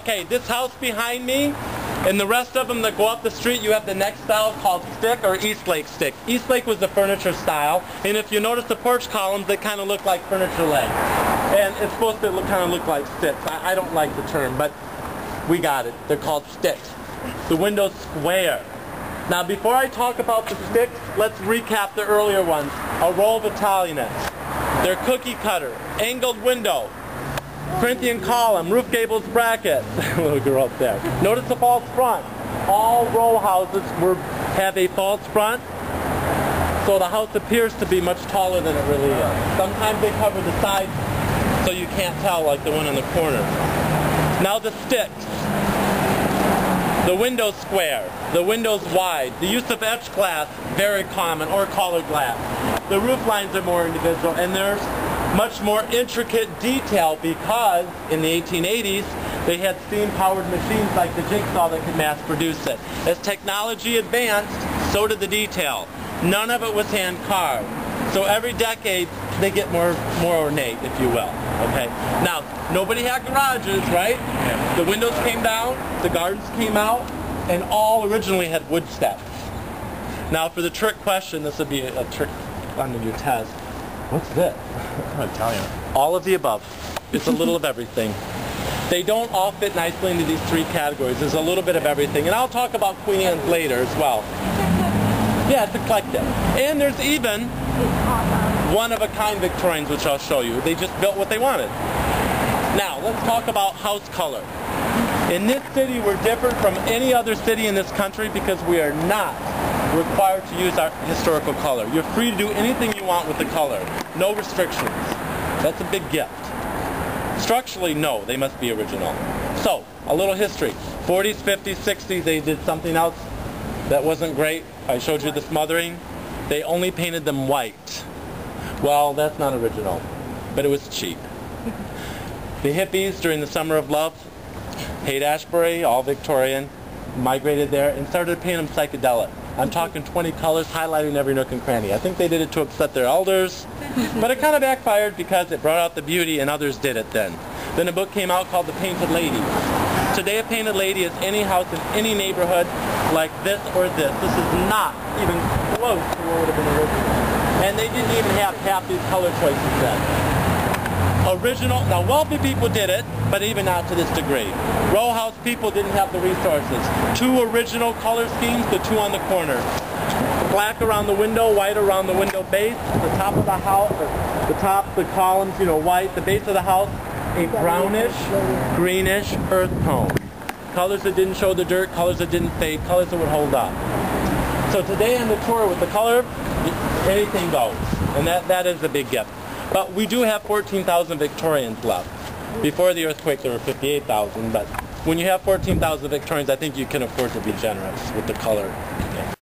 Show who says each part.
Speaker 1: Okay, this house behind me and the rest of them that go up the street, you have the next style called stick or Eastlake stick. Eastlake was the furniture style, and if you notice the porch columns, they kind of look like furniture legs. And it's supposed to kind of look like sticks. I don't like the term, but we got it. They're called sticks. The window's square. Now before I talk about the sticks, let's recap the earlier ones. A row of Italianate. They're cookie cutter, angled window, Corinthian column, roof gables bracket. Little girl up there. Notice the false front. All row houses have a false front, so the house appears to be much taller than it really is. Sometimes they cover the sides so you can't tell, like the one in the corner. Now the sticks. The window's square, the window's wide, the use of etched glass, very common, or colored glass. The roof lines are more individual, and there's much more intricate detail because in the 1880s they had steam-powered machines like the jigsaw that could mass produce it. As technology advanced, so did the detail. None of it was hand-carved. So every decade they get more ornate, if you will. Okay. Now, nobody had garages, right? The windows came down, the gardens came out, and all originally had wood steps. Now, for the trick question, this would be a trick under your test. What's this?
Speaker 2: Italian.
Speaker 1: All of the above. It's a little of everything. They don't all fit nicely into these three categories. There's a little bit of everything. And I'll talk about Queen Anne's later as well. Yeah, it's eclectic. And there's even one-of-a-kind Victorians, which I'll show you. They just built what they wanted. Now, let's talk about house color. In this city, we're different from any other city in this country because we are not required to use our historical color. You're free to do anything you want with the color. No restrictions. That's a big gift. Structurally, no, they must be original. So, a little history. 40s, 50s, 60s, they did something else that wasn't great. I showed you the smothering. They only painted them white. Well, that's not original, but it was cheap. The hippies, during the Summer of Love, Haight-Ashbury, all Victorian, migrated there and started painting them psychedelic. I'm talking 20 colors, highlighting every nook and cranny. I think they did it to upset their elders, but it kind of backfired because it brought out the beauty and others did it then. Then a book came out called The Painted Lady. Today a painted lady is any house in any neighborhood like this or this. This is not even close to what would have been original. And they didn't even have half these color choices then. Original, now wealthy people did it, but even not to this degree. Row house people didn't have the resources. Two original color schemes, the two on the corner. Black around the window, white around the window base, the top of the house, the top, the columns, you know, white, the base of the house, a brownish, greenish earth tone. Colors that didn't show the dirt, colors that didn't fade, colors that would hold up. So today on the tour with the color, anything goes. And that is a big gift. But we do have 14,000 Victorians left. Before the earthquake there were 58,000, but when you have 14,000 Victorians, I think you can afford to be generous with the color. Yeah.